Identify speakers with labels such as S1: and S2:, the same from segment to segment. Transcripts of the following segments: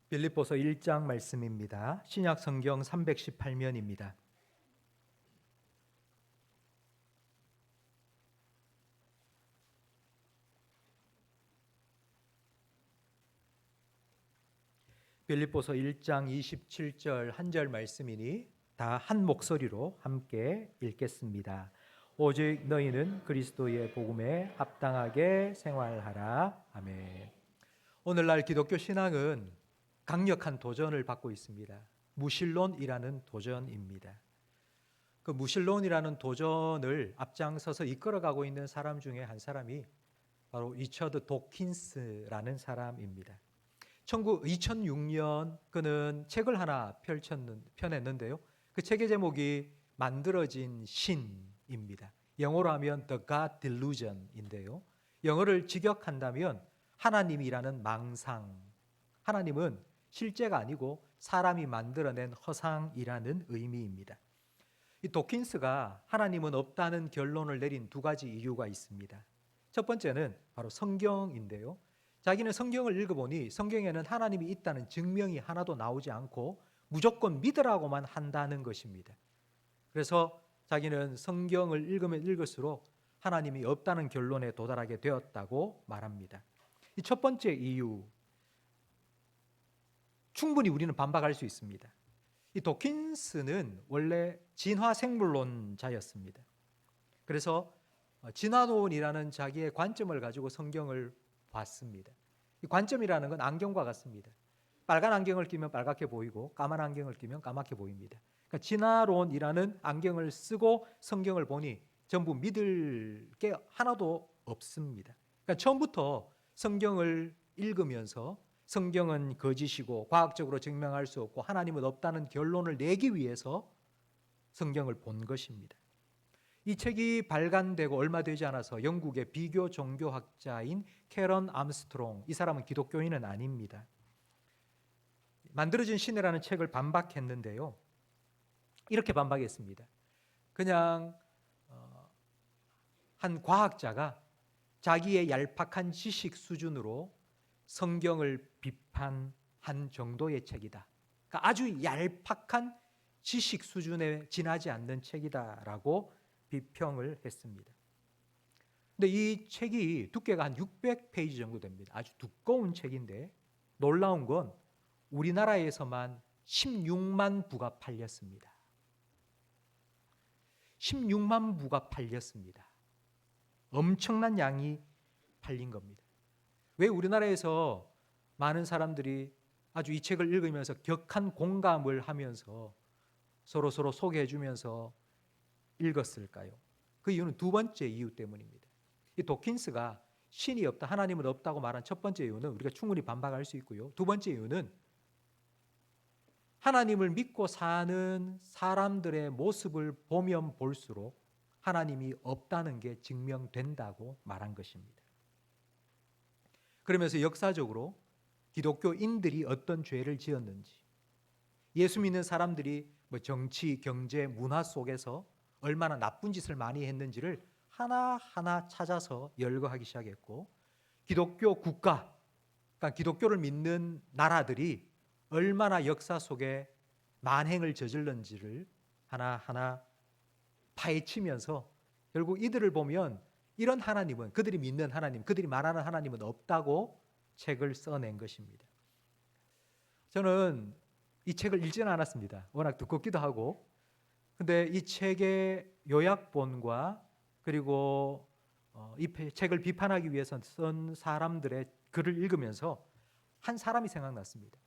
S1: 빌립보서 1장 말씀입니다. 신약 성경 318면입니다. 빌립보서 1장 27절 한 절 말씀이니 다 한 목소리로 함께 읽겠습니다. 오직 너희는 그리스도의 복음에 합당하게 생활하라. 아멘. 오늘날 기독교 신앙은 강력한 도전을 받고 있습니다. 무신론이라는 도전입니다. 그 무신론이라는 도전을 앞장서서 이끌어가고 있는 사람 중에 한 사람이 바로 리처드 도킨스라는 사람입니다. 2006년 그는 책을 하나 펴냈는데요. 그 책의 제목이 만들어진 신입니다. 영어로 하면 The God Delusion인데요. 영어를 직역한다면 하나님이라는 망상, 하나님은 실제가 아니고 사람이 만들어낸 허상이라는 의미입니다. 이 도킨스가 하나님은 없다는 결론을 내린 두 가지 이유가 있습니다. 첫 번째는 바로 성경인데요. 자기는 성경을 읽어보니 성경에는 하나님이 있다는 증명이 하나도 나오지 않고 무조건 믿으라고만 한다는 것입니다. 그래서 자기는 성경을 읽으면 읽을수록 하나님이 없다는 결론에 도달하게 되었다고 말합니다. 이 첫 번째 이유, 충분히 우리는 반박할 수 있습니다. 이 도킨스는 원래 진화생물론자였습니다. 그래서 진화론이라는 자기의 관점을 가지고 성경을 봤습니다. 이 관점이라는 건 안경과 같습니다. 빨간 안경을 끼면 빨갛게 보이고 까만 안경을 끼면 까맣게 보입니다. 그러니까 진화론이라는 안경을 쓰고 성경을 보니 전부 믿을 게 하나도 없습니다. 그러니까 처음부터 성경을 읽으면서 성경은 거짓이고 과학적으로 증명할 수 없고 하나님은 없다는 결론을 내기 위해서 성경을 본 것입니다. 이 책이 발간되고 얼마 되지 않아서 영국의 비교 종교학자인 캐런 암스트롱, 이 사람은 기독교인은 아닙니다. 만들어진 신이라는 책을 반박했는데요. 이렇게 반박했습니다. 그냥 한 과학자가 자기의 얄팍한 지식 수준으로 성경을 비판한 정도의 책이다. 그러니까 아주 얄팍한 지식 수준에 지나지 않는 책이다라고 비평을 했습니다. 근데 이 책이 두께가 한 600페이지 정도 됩니다. 아주 두꺼운 책인데 놀라운 건 우리나라에서만 16만 부가 팔렸습니다. 16만 부가 팔렸습니다. 엄청난 양이 팔린 겁니다. 왜 우리나라에서 많은 사람들이 아주 이 책을 읽으면서 격한 공감을 하면서 서로 소개해 주면서 읽었을까요? 그 이유는 두 번째 이유 때문입니다. 이 도킨스가 신이 없다, 하나님은 없다고 말한 첫 번째 이유는 우리가 충분히 반박할 수 있고요. 두 번째 이유는 하나님을 믿고 사는 사람들의 모습을 보면 볼수록 하나님이 없다는 게 증명된다고 말한 것입니다. 그러면서 역사적으로 기독교인들이 어떤 죄를 지었는지, 예수 믿는 사람들이 정치, 경제, 문화 속에서 얼마나 나쁜 짓을 많이 했는지를 하나하나 찾아서 열거하기 시작했고, 기독교 국가, 그러니까 기독교를 믿는 나라들이 얼마나 역사 속에 만행을 저질렀는지를 하나하나 파헤치면서 결국 이들을 보면 이런 하나님은, 그들이 믿는 하나님, 그들이 말하는 하나님은 없다고 책을 써낸 것입니다. 저는 이 책을 읽지는 않았습니다. 워낙 두껍기도 하고. 근데 이 책의 요약본과 그리고 이 책을 비판하기 위해서 쓴 사람들의 글을 읽으면서 한 사람이 생각났습니다.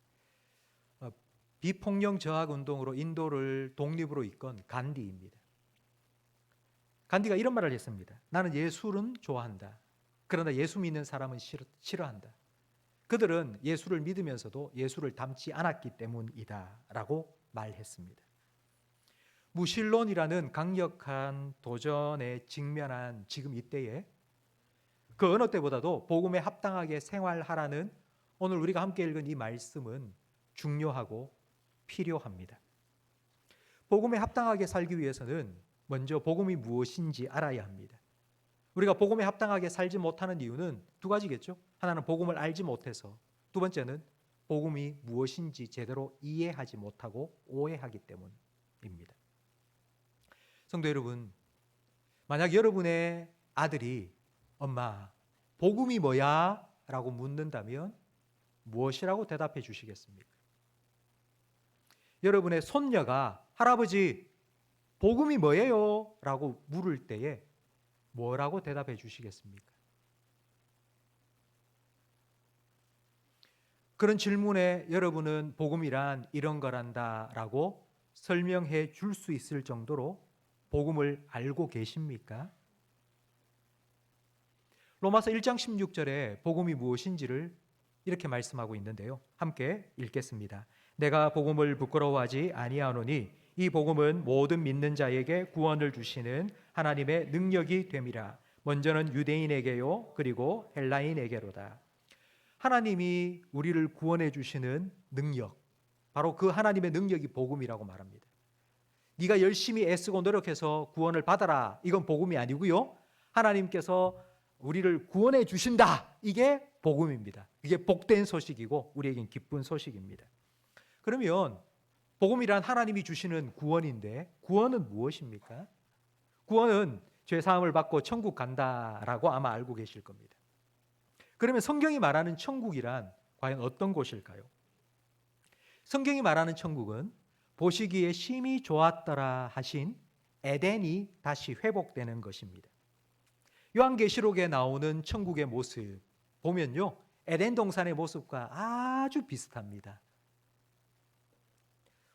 S1: 비폭력 저항 운동으로 인도를 독립으로 이끈 간디입니다. 간디가 이런 말을 했습니다. 나는 예수는 좋아한다. 그러나 예수 믿는 사람은 싫어한다. 그들은 예수를 믿으면서도 예수를 닮지 않았기 때문이다 라고 말했습니다. 무신론이라는 강력한 도전에 직면한 지금 이때에 그 어느 때보다도 복음에 합당하게 생활하라는 오늘 우리가 함께 읽은 이 말씀은 중요하고 필요합니다. 복음에 합당하게 살기 위해서는 먼저 복음이 무엇인지 알아야 합니다. 우리가 복음에 합당하게 살지 못하는 이유는 두 가지겠죠. 하나는 복음을 알지 못해서, 두 번째는 복음이 무엇인지 제대로 이해하지 못하고 오해하기 때문입니다. 성도 여러분, 만약 여러분의 아들이 엄마, 복음이 뭐야? 라고 묻는다면 무엇이라고 대답해 주시겠습니까? 여러분의 손녀가 할아버지, 복음이 뭐예요? 라고 물을 때에 뭐라고 대답해 주시겠습니까? 그런 질문에 여러분은 복음이란 이런 거란다 라고 설명해 줄 수 있을 정도로 복음을 알고 계십니까? 로마서 1장 16절에 복음이 무엇인지를 이렇게 말씀하고 있는데요. 함께 읽겠습니다. 내가 복음을 부끄러워하지 아니하노니 이 복음은 모든 믿는 자에게 구원을 주시는 하나님의 능력이 됨이라. 먼저는 유대인에게요, 그리고 헬라인에게로다. 하나님이 우리를 구원해 주시는 능력, 바로 그 하나님의 능력이 복음이라고 말합니다. 네가 열심히 애쓰고 노력해서 구원을 받아라, 이건 복음이 아니고요, 하나님께서 우리를 구원해 주신다, 이게 복음입니다. 이게 복된 소식이고 우리에겐 기쁜 소식입니다. 그러면 복음이란 하나님이 주시는 구원인데 구원은 무엇입니까? 구원은 죄 사함을 받고 천국 간다라고 아마 알고 계실 겁니다. 그러면 성경이 말하는 천국이란 과연 어떤 곳일까요? 성경이 말하는 천국은 보시기에 심히 좋았더라 하신 에덴이 다시 회복되는 것입니다. 요한계시록에 나오는 천국의 모습 보면요, 에덴 동산의 모습과 아주 비슷합니다.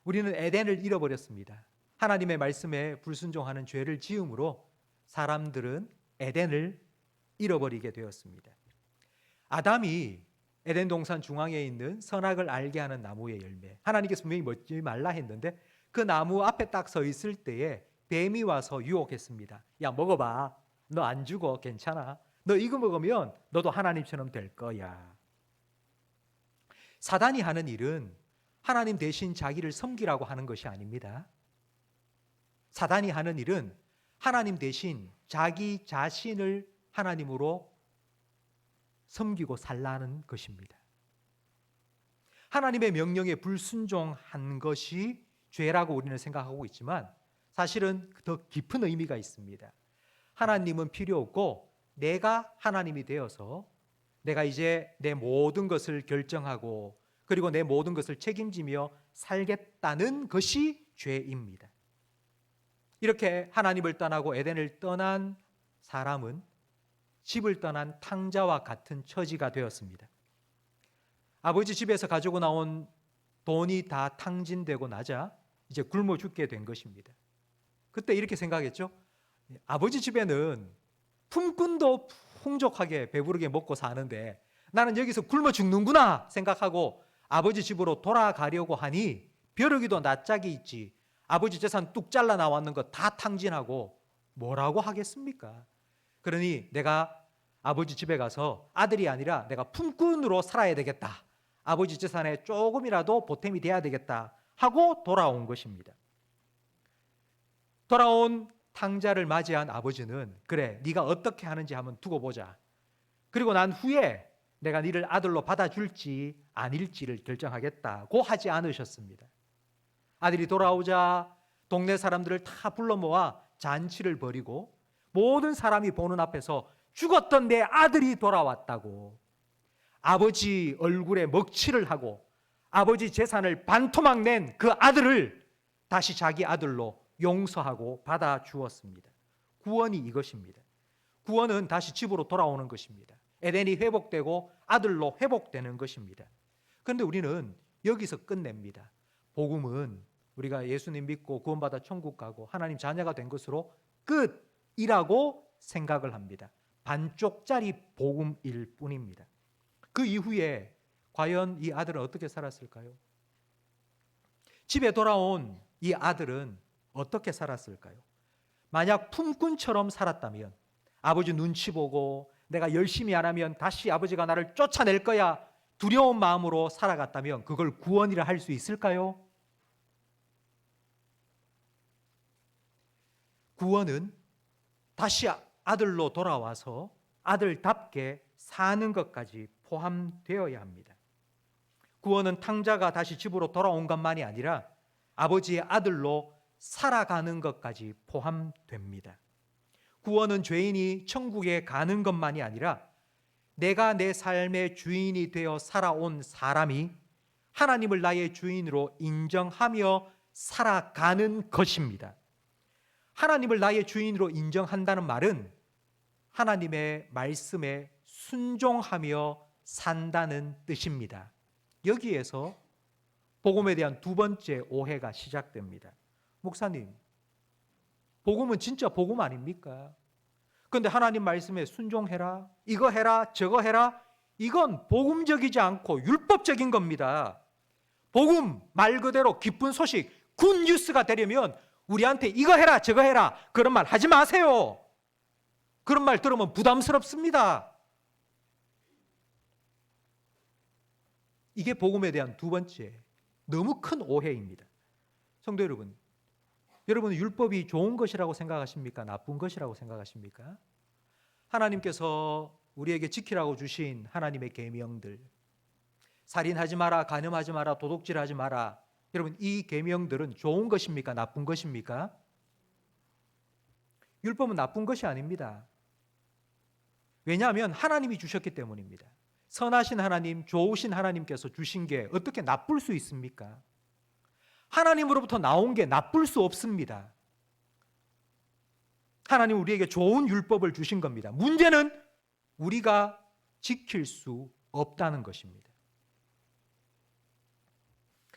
S1: 우리는 에덴을 잃어버렸습니다. 하나님의 말씀에 불순종하는 죄를 지음으로 사람들은 에덴을 잃어버리게 되었습니다. 아담이 에덴 동산 중앙에 있는 선악을 알게 하는 나무의 열매, 하나님께서 분명히 먹지 말라 했는데 그 나무 앞에 딱 서 있을 때에 뱀이 와서 유혹했습니다. 야, 먹어봐. 너 안 죽어. 괜찮아. 너 이거 먹으면 너도 하나님처럼 될 거야. 사단이 하는 일은 하나님 대신 자기를 섬기라고 하는 것이 아닙니다. 사단이 하는 일은 하나님 대신 자기 자신을 하나님으로 섬기고 살라는 것입니다. 하나님의 명령에 불순종한 것이 죄라고 우리는 생각하고 있지만 사실은 더 깊은 의미가 있습니다. 하나님은 필요 없고 내가 하나님이 되어서 내가 이제 내 모든 것을 결정하고 그리고 내 모든 것을 책임지며 살겠다는 것이 죄입니다. 이렇게 하나님을 떠나고 에덴을 떠난 사람은 집을 떠난 탕자와 같은 처지가 되었습니다. 아버지 집에서 가지고 나온 돈이 다 탕진되고 나자 이제 굶어 죽게 된 것입니다. 그때 이렇게 생각했죠. 아버지 집에는 품꾼도 풍족하게 배부르게 먹고 사는데 나는 여기서 굶어 죽는구나 생각하고 아버지 집으로 돌아가려고 하니 벼룩이도 낯짝이 있지, 아버지 재산 뚝 잘라 나왔는 거 다 탕진하고 뭐라고 하겠습니까? 그러니 내가 아버지 집에 가서 아들이 아니라 내가 품꾼으로 살아야 되겠다, 아버지 재산에 조금이라도 보탬이 돼야 되겠다 하고 돌아온 것입니다. 돌아온 탕자를 맞이한 아버지는 그래, 네가 어떻게 하는지 한번 두고 보자, 그리고 난 후에 내가 네를 아들로 받아줄지 아닐지를 결정하겠다고 하지 않으셨습니다. 아들이 돌아오자 동네 사람들을 다 불러 모아 잔치를 벌이고 모든 사람이 보는 앞에서 죽었던 내 아들이 돌아왔다고 아버지 얼굴에 먹칠을 하고 아버지 재산을 반토막 낸 그 아들을 다시 자기 아들로 용서하고 받아주었습니다. 구원이 이것입니다. 구원은 다시 집으로 돌아오는 것입니다. 에덴이 회복되고 아들로 회복되는 것입니다. 그런데 우리는 여기서 끝냅니다. 복음은 우리가 예수님 믿고 구원받아 천국 가고 하나님 자녀가 된 것으로 끝이라고 생각을 합니다. 반쪽짜리 복음일 뿐입니다. 그 이후에 과연 이 아들은 어떻게 살았을까요? 집에 돌아온 이 아들은 어떻게 살았을까요? 만약 품꾼처럼 살았다면, 아버지 눈치 보고 내가 열심히 안 하면 다시 아버지가 나를 쫓아낼 거야 두려운 마음으로 살아갔다면 그걸 구원이라 할 수 있을까요? 구원은 다시 아들로 돌아와서 아들답게 사는 것까지 포함되어야 합니다. 구원은 탕자가 다시 집으로 돌아온 것만이 아니라 아버지의 아들로 살아가는 것까지 포함됩니다. 구원은 죄인이 천국에 가는 것만이 아니라 내가 내 삶의 주인이 되어 살아온 사람이 하나님을 나의 주인으로 인정하며 살아가는 것입니다. 하나님을 나의 주인으로 인정한다는 말은 하나님의 말씀에 순종하며 산다는 뜻입니다. 여기에서 복음에 대한 두 번째 오해가 시작됩니다. 목사님, 복음은 진짜 복음 아닙니까? 그런데 하나님 말씀에 순종해라, 이거 해라, 저거 해라, 이건 복음적이지 않고 율법적인 겁니다. 복음 말 그대로 기쁜 소식, 굿 뉴스가 되려면 우리한테 이거 해라, 저거 해라, 그런 말 하지 마세요. 그런 말 들으면 부담스럽습니다. 이게 복음에 대한 두 번째 너무 큰 오해입니다. 성도 여러분, 여러분은 율법이 좋은 것이라고 생각하십니까? 나쁜 것이라고 생각하십니까? 하나님께서 우리에게 지키라고 주신 하나님의 계명들, 살인하지 마라, 간음하지 마라, 도둑질하지 마라, 여러분 이 계명들은 좋은 것입니까? 나쁜 것입니까? 율법은 나쁜 것이 아닙니다. 왜냐하면 하나님이 주셨기 때문입니다. 선하신 하나님, 좋으신 하나님께서 주신 게 어떻게 나쁠 수 있습니까? 하나님으로부터 나온 게 나쁠 수 없습니다. 하나님 우리에게 좋은 율법을 주신 겁니다. 문제는 우리가 지킬 수 없다는 것입니다.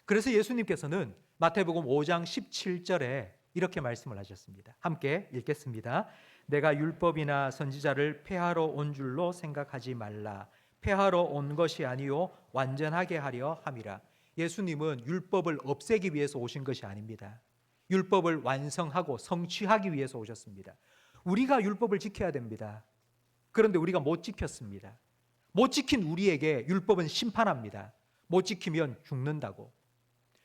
S1: 그래서 예수님께서는 마태복음 5장 17절에 이렇게 말씀을 하셨습니다. 함께 읽겠습니다. 내가 율법이나 선지자를 폐하러 온 줄로 생각하지 말라. 폐하러 온 것이 아니요 완전하게 하려 함이라. 예수님은 율법을 없애기 위해서 오신 것이 아닙니다. 율법을 완성하고 성취하기 위해서 오셨습니다. 우리가 율법을 지켜야 됩니다. 그런데 우리가 못 지켰습니다. 못 지킨 우리에게 율법은 심판합니다. 못 지키면 죽는다고.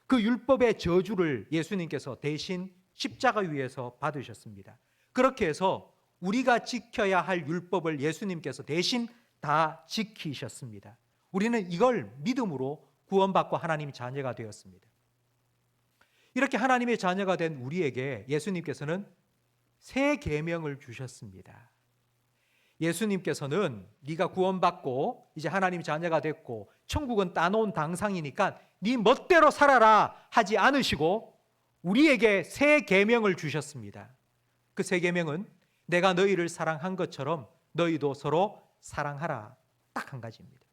S1: 그 율법의 저주를 예수님께서 대신 십자가 위에서 받으셨습니다. 그렇게 해서 우리가 지켜야 할 율법을 예수님께서 대신 다 지키셨습니다. 우리는 이걸 믿음으로 구원받고 하나님의 자녀가 되었습니다. 이렇게 하나님의 자녀가 된 우리에게 예수님께서는 새 계명을 주셨습니다. 예수님께서는 네가 구원받고 이제 하나님의 자녀가 됐고 천국은 따놓은 당상이니까 네 멋대로 살아라 하지 않으시고 우리에게 새 계명을 주셨습니다. 그 새 계명은 내가 너희를 사랑한 것처럼 너희도 서로 사랑하라. 딱 한 가지입니다.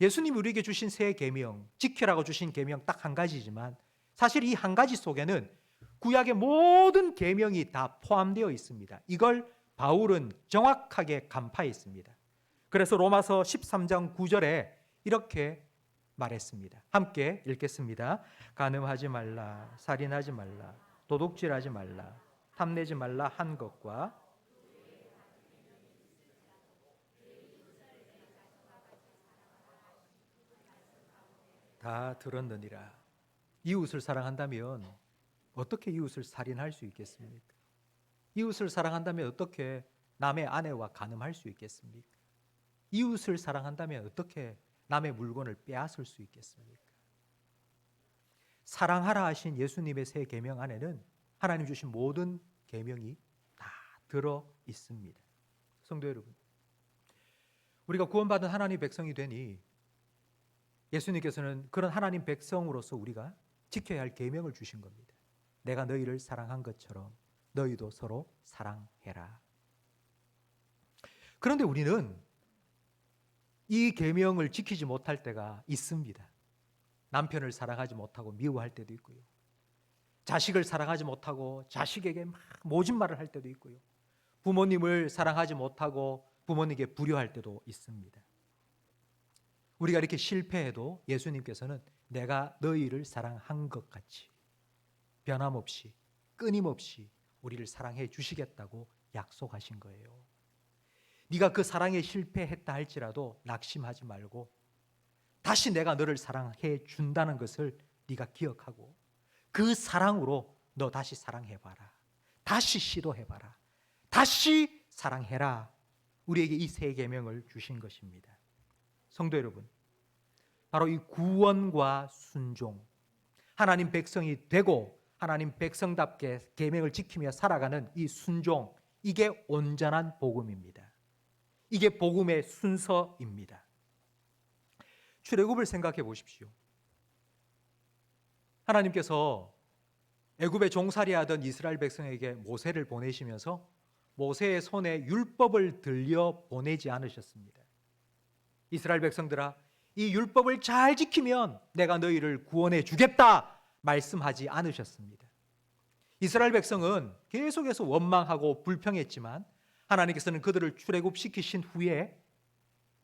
S1: 예수님이 우리에게 주신 새 계명, 지키라고 주신 계명 딱 한 가지지만 사실 이 한 가지 속에는 구약의 모든 계명이 다 포함되어 있습니다. 이걸 바울은 정확하게 간파했습니다. 그래서 로마서 13장 9절에 이렇게 말했습니다. 함께 읽겠습니다. 간음하지 말라, 살인하지 말라, 도둑질하지 말라, 탐내지 말라 한 것과 다 들었느니라. 이웃을 사랑한다면 어떻게 이웃을 살인할 수 있겠습니까? 이웃을 사랑한다면 어떻게 남의 아내와 간음할 수 있겠습니까? 이웃을 사랑한다면 어떻게 남의 물건을 빼앗을 수 있겠습니까? 사랑하라 하신 예수님의 새 계명 안에는 하나님 주신 모든 계명이 다 들어 있습니다. 성도 여러분, 우리가 구원받은 하나님의 백성이 되니 예수님께서는 그런 하나님 백성으로서 우리가 지켜야 할 계명을 주신 겁니다. 내가 너희를 사랑한 것처럼 너희도 서로 사랑해라. 그런데 우리는 이 계명을 지키지 못할 때가 있습니다. 남편을 사랑하지 못하고 미워할 때도 있고요. 자식을 사랑하지 못하고 자식에게 막 모진 말을 할 때도 있고요. 부모님을 사랑하지 못하고 부모님에게 불효할 때도 있습니다. 우리가 이렇게 실패해도 예수님께서는 내가 너희를 사랑한 것 같이 변함없이 끊임없이 우리를 사랑해 주시겠다고 약속하신 거예요. 네가 그 사랑에 실패했다 할지라도 낙심하지 말고 다시 내가 너를 사랑해 준다는 것을 네가 기억하고 그 사랑으로 너 다시 사랑해봐라. 다시 시도해봐라. 다시 사랑해라. 우리에게 이 새 계명을 주신 것입니다. 성도 여러분, 바로 이 구원과 순종, 하나님 백성이 되고 하나님 백성답게 계명을 지키며 살아가는 이 순종, 이게 온전한 복음입니다. 이게 복음의 순서입니다. 출애굽을 생각해 보십시오. 하나님께서 애굽에 종살이하던 이스라엘 백성에게 모세를 보내시면서 모세의 손에 율법을 들려 보내지 않으셨습니다. 이스라엘 백성들아, 이 율법을 잘 지키면 내가 너희를 구원해 주겠다 말씀하지 않으셨습니다. 이스라엘 백성은 계속해서 원망하고 불평했지만 하나님께서는 그들을 출애굽시키신 후에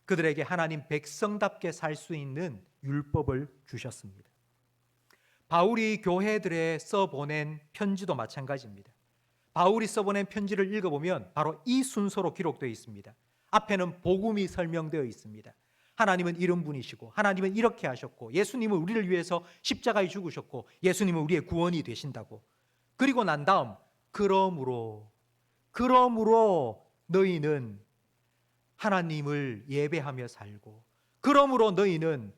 S1: 그들에게 하나님 백성답게 살 수 있는 율법을 주셨습니다. 바울이 교회들에 써보낸 편지도 마찬가지입니다. 바울이 써보낸 편지를 읽어보면 바로 이 순서로 기록되어 있습니다. 앞에는 복음이 설명되어 있습니다. 하나님은 이런 분이시고 하나님은 이렇게 하셨고 예수님은 우리를 위해서 십자가에 죽으셨고 예수님은 우리의 구원이 되신다고. 그리고 난 다음 그러므로 너희는 하나님을 예배하며 살고 그러므로 너희는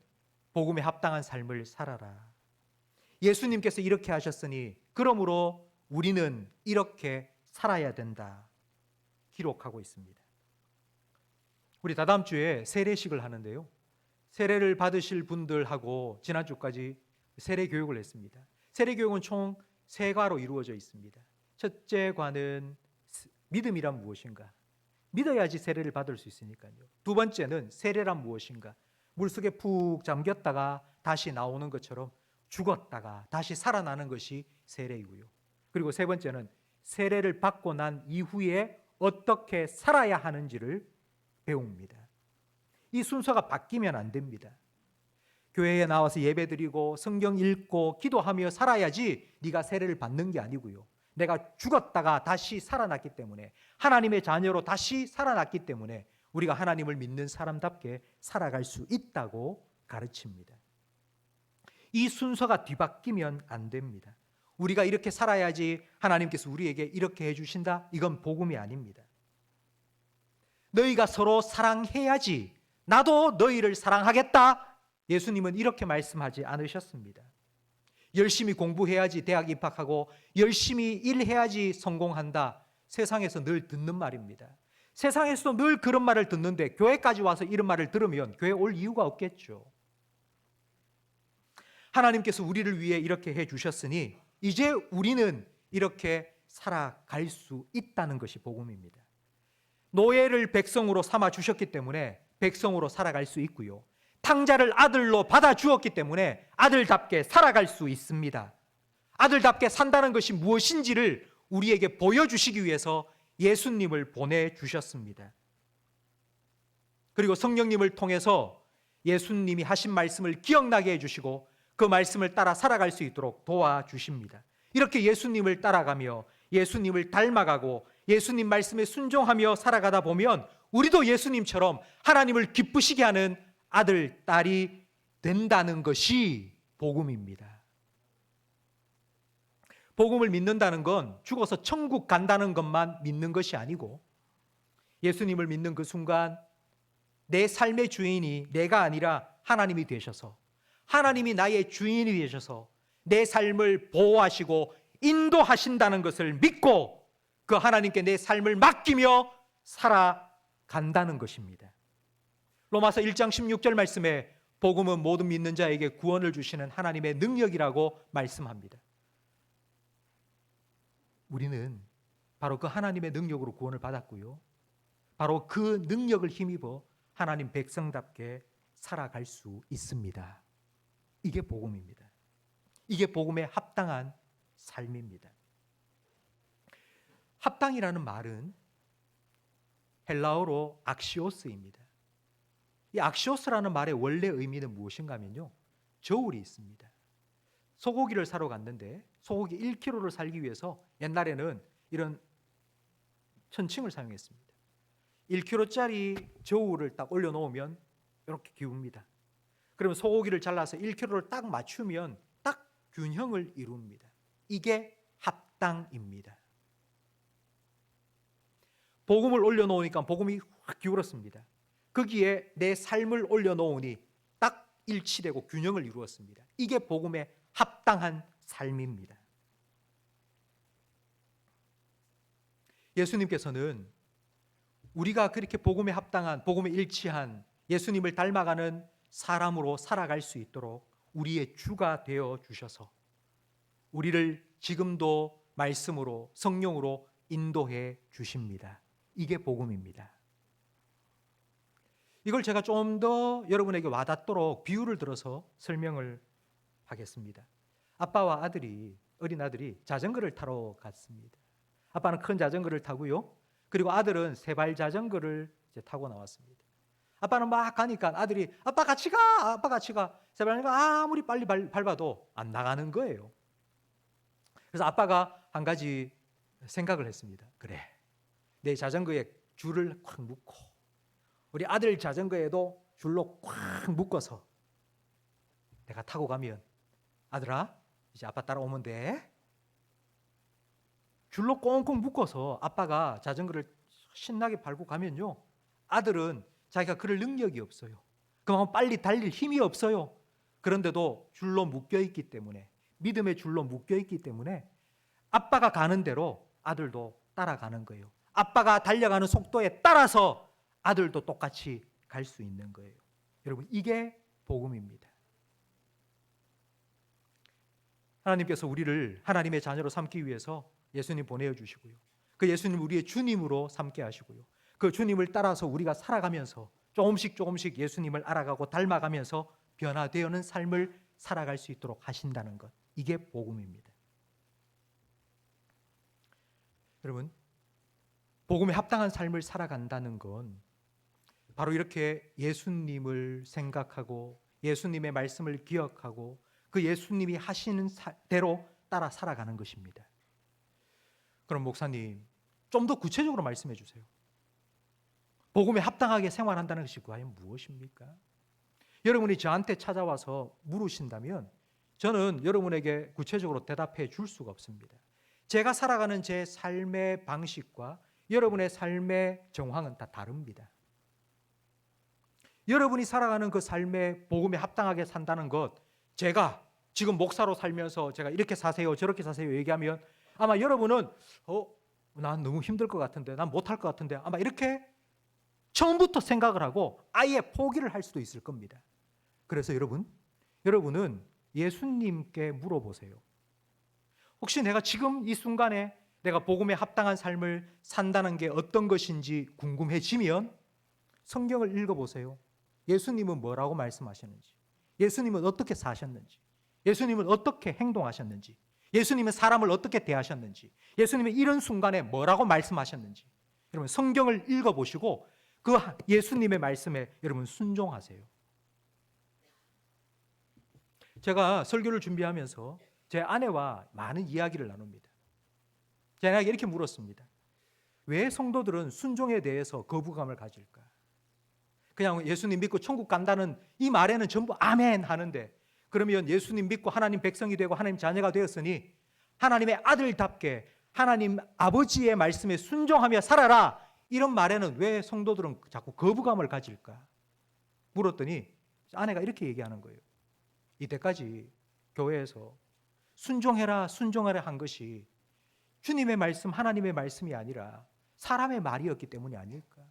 S1: 복음에 합당한 삶을 살아라. 예수님께서 이렇게 하셨으니 그러므로 우리는 이렇게 살아야 된다 기록하고 있습니다. 우리 다다음 주에 세례식을 하는데요, 세례를 받으실 분들하고 지난주까지 세례 교육을 했습니다. 세례 교육은 총 3과로 이루어져 있습니다. 첫째 과는 믿음이란 무엇인가, 믿어야지 세례를 받을 수 있으니까요. 두 번째는 세례란 무엇인가, 물속에 푹 잠겼다가 다시 나오는 것처럼 죽었다가 다시 살아나는 것이 세례이고요. 그리고 세 번째는 세례를 받고 난 이후에 어떻게 살아야 하는지를 배웁니다. 이 순서가 바뀌면 안 됩니다. 교회에 나와서 예배드리고 성경 읽고 기도하며 살아야지 네가 세례를 받는 게 아니고요. 내가 죽었다가 다시 살아났기 때문에, 하나님의 자녀로 다시 살아났기 때문에 우리가 하나님을 믿는 사람답게 살아갈 수 있다고 가르칩니다. 이 순서가 뒤바뀌면 안 됩니다. 우리가 이렇게 살아야지 하나님께서 우리에게 이렇게 해주신다, 이건 복음이 아닙니다. 너희가 서로 사랑해야지 나도 너희를 사랑하겠다, 예수님은 이렇게 말씀하지 않으셨습니다. 열심히 공부해야지 대학 입학하고 열심히 일해야지 성공한다, 세상에서 늘 듣는 말입니다. 세상에서도 늘 그런 말을 듣는데 교회까지 와서 이런 말을 들으면 교회 올 이유가 없겠죠. 하나님께서 우리를 위해 이렇게 해주셨으니 이제 우리는 이렇게 살아갈 수 있다는 것이 복음입니다. 노예를 백성으로 삼아 주셨기 때문에 백성으로 살아갈 수 있고요, 탕자를 아들로 받아 주었기 때문에 아들답게 살아갈 수 있습니다. 아들답게 산다는 것이 무엇인지를 우리에게 보여주시기 위해서 예수님을 보내주셨습니다. 그리고 성령님을 통해서 예수님이 하신 말씀을 기억나게 해주시고 그 말씀을 따라 살아갈 수 있도록 도와주십니다. 이렇게 예수님을 따라가며 예수님을 닮아가고 예수님 말씀에 순종하며 살아가다 보면 우리도 예수님처럼 하나님을 기쁘시게 하는 아들, 딸이 된다는 것이 복음입니다. 복음을 믿는다는 건 죽어서 천국 간다는 것만 믿는 것이 아니고, 예수님을 믿는 그 순간 내 삶의 주인이 내가 아니라 하나님이 되셔서, 하나님이 나의 주인이 되셔서 내 삶을 보호하시고 인도하신다는 것을 믿고 그 하나님께 내 삶을 맡기며 살아간다는 것입니다. 로마서 1장 16절 말씀에 복음은 모든 믿는 자에게 구원을 주시는 하나님의 능력이라고 말씀합니다. 우리는 바로 그 하나님의 능력으로 구원을 받았고요, 바로 그 능력을 힘입어 하나님 백성답게 살아갈 수 있습니다. 이게 복음입니다. 이게 복음에 합당한 삶입니다. 합당이라는 말은 헬라어로 악시오스입니다. 이 악시오스라는 말의 원래 의미는 무엇인가 하면요, 저울이 있습니다. 소고기를 사러 갔는데 소고기 1kg를 살기 위해서 옛날에는 이런 천칭을 사용했습니다. 1kg짜리 저울을 딱 올려놓으면 이렇게 기웁니다. 그러면 소고기를 잘라서 1kg를 딱 맞추면 딱 균형을 이룹니다. 이게 합당입니다. 복음을 올려놓으니까 복음이 확 기울었습니다. 거기에 내 삶을 올려놓으니 딱 일치되고 균형을 이루었습니다. 이게 복음에 합당한 삶입니다. 예수님께서는 우리가 그렇게 복음에 합당한, 복음에 일치한 예수님을 닮아가는 사람으로 살아갈 수 있도록 우리의 주가 되어 주셔서 우리를 지금도 말씀으로, 성령으로 인도해 주십니다. 이게 복음입니다. 이걸 제가 좀 더 여러분에게 와닿도록 비유를 들어서 설명을 하겠습니다. 아빠와 어린 아들이 자전거를 타러 갔습니다. 아빠는 큰 자전거를 타고요. 그리고 아들은 세발 자전거를 이제 타고 나왔습니다. 아빠는 막 가니까 아들이 아빠 같이 가, 아빠 같이 가. 세발자전거 아무리 빨리 밟아도 안 나가는 거예요. 그래서 아빠가 한 가지 생각을 했습니다. 그래, 내 자전거에 줄을 꽉 묶고 우리 아들 자전거에도 줄로 꽉 묶어서 내가 타고 가면 아들아 이제 아빠 따라오면 돼. 줄로 꽁꽁 묶어서 아빠가 자전거를 신나게 밟고 가면요, 아들은 자기가 그럴 능력이 없어요. 그만큼 빨리 달릴 힘이 없어요. 그런데도 줄로 묶여있기 때문에, 믿음의 줄로 묶여있기 때문에 아빠가 가는 대로 아들도 따라가는 거예요. 아빠가 달려가는 속도에 따라서 아들도 똑같이 갈 수 있는 거예요. 여러분, 이게 복음입니다. 하나님께서 우리를 하나님의 자녀로 삼기 위해서 예수님 보내어 주시고요. 그 예수님 우리의 주님으로 삼게 하시고요. 그 주님을 따라서 우리가 살아가면서 조금씩 예수님을 알아가고 닮아가면서 변화되어는 삶을 살아갈 수 있도록 하신다는 것. 이게 복음입니다. 여러분, 복음에 합당한 삶을 살아간다는 건 바로 이렇게 예수님을 생각하고 예수님의 말씀을 기억하고 그 예수님이 하시는 대로 따라 살아가는 것입니다. 그럼 목사님, 좀 더 구체적으로 말씀해 주세요. 복음에 합당하게 생활한다는 것이 과연 무엇입니까? 여러분이 저한테 찾아와서 물으신다면 저는 여러분에게 구체적으로 대답해 줄 수가 없습니다. 제가 살아가는 제 삶의 방식과 여러분의 삶의 정황은 다 다릅니다. 여러분이 살아가는 그 삶의 복음에 합당하게 산다는 것, 제가 지금 목사로 살면서 제가 이렇게 사세요, 저렇게 사세요 얘기하면 아마 여러분은 난 너무 힘들 것 같은데, 난 못할 것 같은데 아마 이렇게 처음부터 생각을 하고 아예 포기를 할 수도 있을 겁니다. 그래서 여러분은 예수님께 물어보세요. 혹시 내가 지금 이 순간에 내가 복음에 합당한 삶을 산다는 게 어떤 것인지 궁금해지면 성경을 읽어보세요. 예수님은 뭐라고 말씀하셨는지, 예수님은 어떻게 사셨는지, 예수님은 어떻게 행동하셨는지, 예수님은 사람을 어떻게 대하셨는지, 예수님은 이런 순간에 뭐라고 말씀하셨는지 여러분 성경을 읽어보시고 그 예수님의 말씀에 여러분 순종하세요. 제가 설교를 준비하면서 제 아내와 많은 이야기를 나눕니다. 제 아내에게 이렇게 물었습니다. 왜 성도들은 순종에 대해서 거부감을 가질까? 그냥 예수님 믿고 천국 간다는 이 말에는 전부 아멘 하는데, 그러면 예수님 믿고 하나님 백성이 되고 하나님 자녀가 되었으니 하나님의 아들답게 하나님 아버지의 말씀에 순종하며 살아라, 이런 말에는 왜 성도들은 자꾸 거부감을 가질까? 물었더니 아내가 이렇게 얘기하는 거예요. 이때까지 교회에서 순종해라 한 것이 주님의 말씀, 하나님의 말씀이 아니라 사람의 말이었기 때문이 아닐까?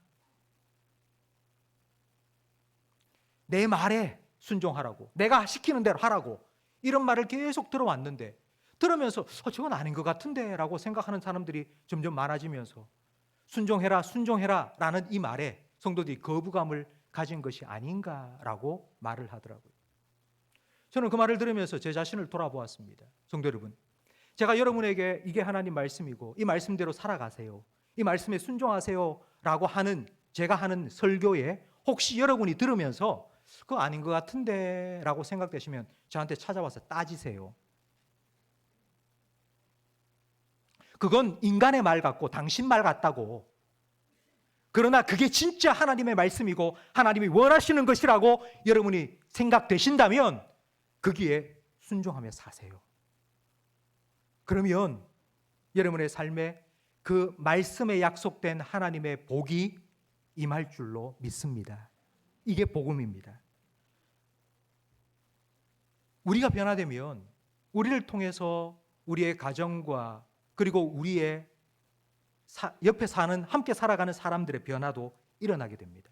S1: 내 말에 순종하라고, 내가 시키는 대로 하라고, 이런 말을 계속 들어왔는데, 들으면서 저건 아닌 것 같은데 라고 생각하는 사람들이 점점 많아지면서 순종해라 라는 이 말에 성도들이 거부감을 가진 것이 아닌가라고 말을 하더라고요. 저는 그 말을 들으면서 제 자신을 돌아보았습니다. 성도 여러분, 제가 여러분에게 이게 하나님 말씀이고 이 말씀대로 살아가세요, 이 말씀에 순종하세요 라고 하는 제가 하는 설교에 혹시 여러분이 들으면서 그거 아닌 것 같은데 라고 생각되시면 저한테 찾아와서 따지세요. 그건 인간의 말 같고 당신 말 같다고, 그러나 그게 진짜 하나님의 말씀이고 하나님이 원하시는 것이라고 여러분이 생각되신다면 거기에 순종하며 사세요. 그러면 여러분의 삶에 그 말씀에 약속된 하나님의 복이 임할 줄로 믿습니다. 이게 복음입니다. 우리가 변화되면 우리를 통해서 우리의 가정과 그리고 우리의 옆에 사는 함께 살아가는 사람들의 변화도 일어나게 됩니다.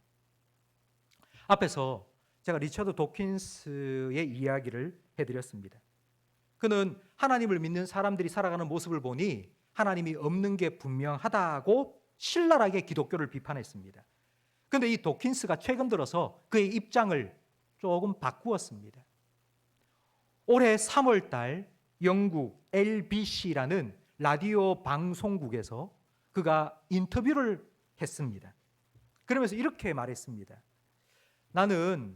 S1: 앞에서 제가 리처드 도킨스의 이야기를 해드렸습니다. 그는 하나님을 믿는 사람들이 살아가는 모습을 보니 하나님이 없는 게 분명하다고 신랄하게 기독교를 비판했습니다. 그런데 이 도킨스가 최근 들어서 그의 입장을 조금 바꾸었습니다. 올해 3월 달 영국 LBC라는 라디오 방송국에서 그가 인터뷰를 했습니다. 그러면서 이렇게 말했습니다. 나는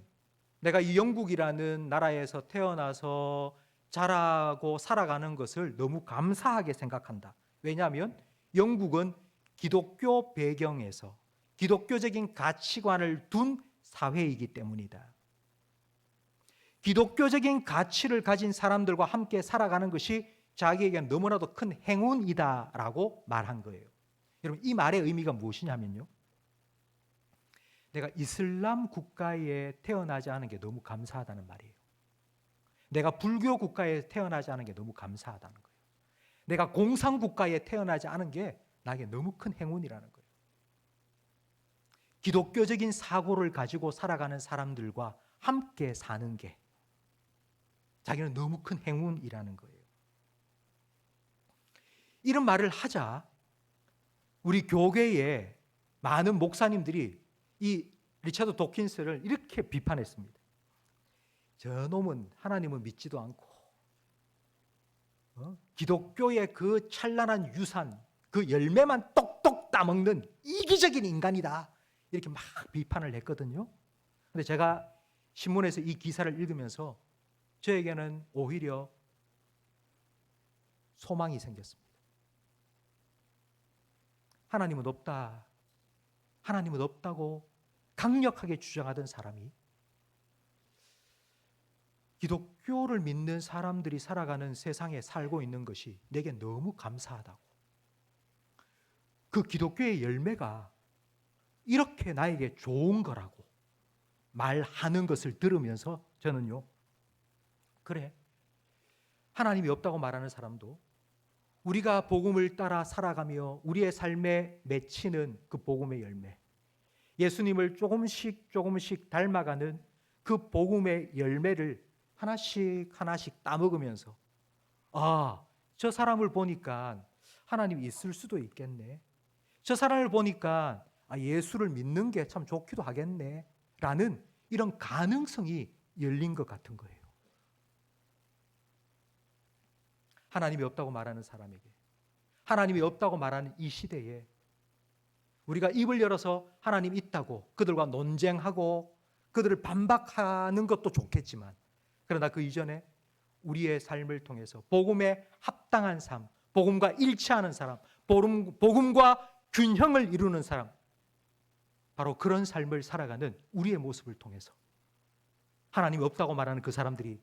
S1: 내가 이 영국이라는 나라에서 태어나서 자라고 살아가는 것을 너무 감사하게 생각한다. 왜냐하면 영국은 기독교 배경에서 기독교적인 가치관을 둔 사회이기 때문이다. 기독교적인 가치를 가진 사람들과 함께 살아가는 것이 자기에게 너무나도 큰 행운이다라고 말한 거예요. 여러분, 이 말의 의미가 무엇이냐면요, 내가 이슬람 국가에 태어나지 않은 게 너무 감사하다는 말이에요. 내가 불교 국가에 태어나지 않은 게 너무 감사하다는 거예요. 내가 공산 국가에 태어나지 않은 게 나에게 너무 큰 행운이라는 거예요. 기독교적인 사고를 가지고 살아가는 사람들과 함께 사는 게 자기는 너무 큰 행운이라는 거예요. 이런 말을 하자 우리 교회의 많은 목사님들이 이 리처드 도킨스를 이렇게 비판했습니다. 저놈은 하나님을 믿지도 않고 기독교의 그 찬란한 유산, 그 열매만 똑똑 따먹는 이기적인 인간이다. 이렇게 막 비판을 했거든요. 그런데 제가 신문에서 이 기사를 읽으면서 저에게는 오히려 소망이 생겼습니다. 하나님은 없다. 하나님은 없다고 강력하게 주장하던 사람이 기독교를 믿는 사람들이 살아가는 세상에 살고 있는 것이 내게 너무 감사하다고. 그 기독교의 열매가 이렇게 나에게 좋은 거라고 말하는 것을 들으면서 저는요, 그래, 하나님이 없다고 말하는 사람도 우리가 복음을 따라 살아가며 우리의 삶에 맺히는 그 복음의 열매, 예수님을 조금씩 조금씩 닮아가는 그 복음의 열매를 하나씩 하나씩 따먹으면서 저 사람을 보니까 하나님이 있을 수도 있겠네. 저 사람을 보니까 예수를 믿는 게 참 좋기도 하겠네. 라는 이런 가능성이 열린 것 같은 거예요. 하나님이 없다고 말하는 사람에게, 하나님이 없다고 말하는 이 시대에 우리가 입을 열어서 하나님 있다고 그들과 논쟁하고 그들을 반박하는 것도 좋겠지만, 그러나 그 이전에 우리의 삶을 통해서 복음에 합당한 삶, 복음과 일치하는 사람, 복음과 균형을 이루는 사람, 바로 그런 삶을 살아가는 우리의 모습을 통해서 하나님이 없다고 말하는 그 사람들이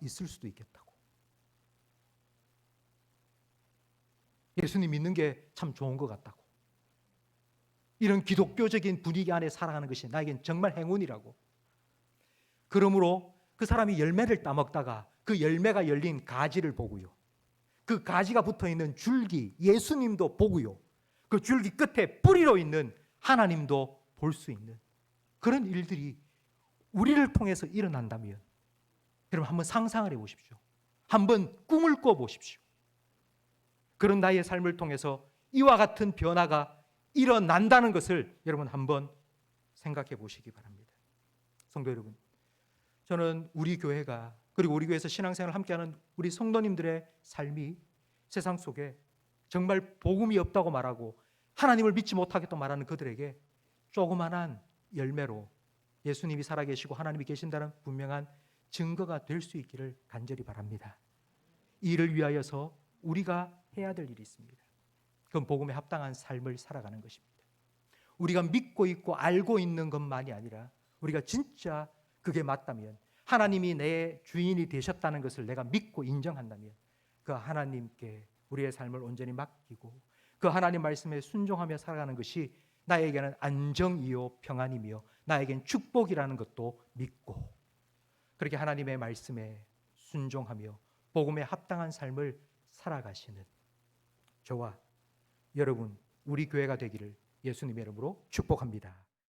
S1: 있을 수도 있겠다고, 예수님 믿는 게 참 좋은 것 같다고, 이런 기독교적인 분위기 안에 살아가는 것이 나에겐 정말 행운이라고. 그러므로 그 사람이 열매를 따먹다가 그 열매가 열린 가지를 보고요, 그 가지가 붙어있는 줄기 예수님도 보고요, 그 줄기 끝에 뿌리로 있는 하나님도 볼 수 있는 그런 일들이 우리를 통해서 일어난다면, 여러분 한번 상상을 해보십시오. 한번 꿈을 꿔보십시오. 그런 나의 삶을 통해서 이와 같은 변화가 일어난다는 것을 여러분 한번 생각해 보시기 바랍니다. 성도 여러분, 저는 우리 교회가, 그리고 우리 교회에서 신앙생활을 함께하는 우리 성도님들의 삶이 세상 속에 정말 복음이 없다고 말하고 하나님을 믿지 못하겠다고 말하는 그들에게 조그만한 열매로 예수님이 살아계시고 하나님이 계신다는 분명한 증거가 될 수 있기를 간절히 바랍니다. 이 일을 위하여서 우리가 해야 될 일이 있습니다. 그건 복음에 합당한 삶을 살아가는 것입니다. 우리가 믿고 있고 알고 있는 것만이 아니라 우리가 진짜 그게 맞다면, 하나님이 내 주인이 되셨다는 것을 내가 믿고 인정한다면 그 하나님께 우리의 삶을 온전히 맡기고 그 하나님 말씀에 순종하며 살아가는 것이 나에게는 안정이요 평안이며 나에겐 축복이라는 것도 믿고, 그렇게 하나님의 말씀에 순종하며 복음에 합당한 삶을 살아가시는 저와 여러분, 우리 교회가 되기를 예수님의 이름으로 축복합니다.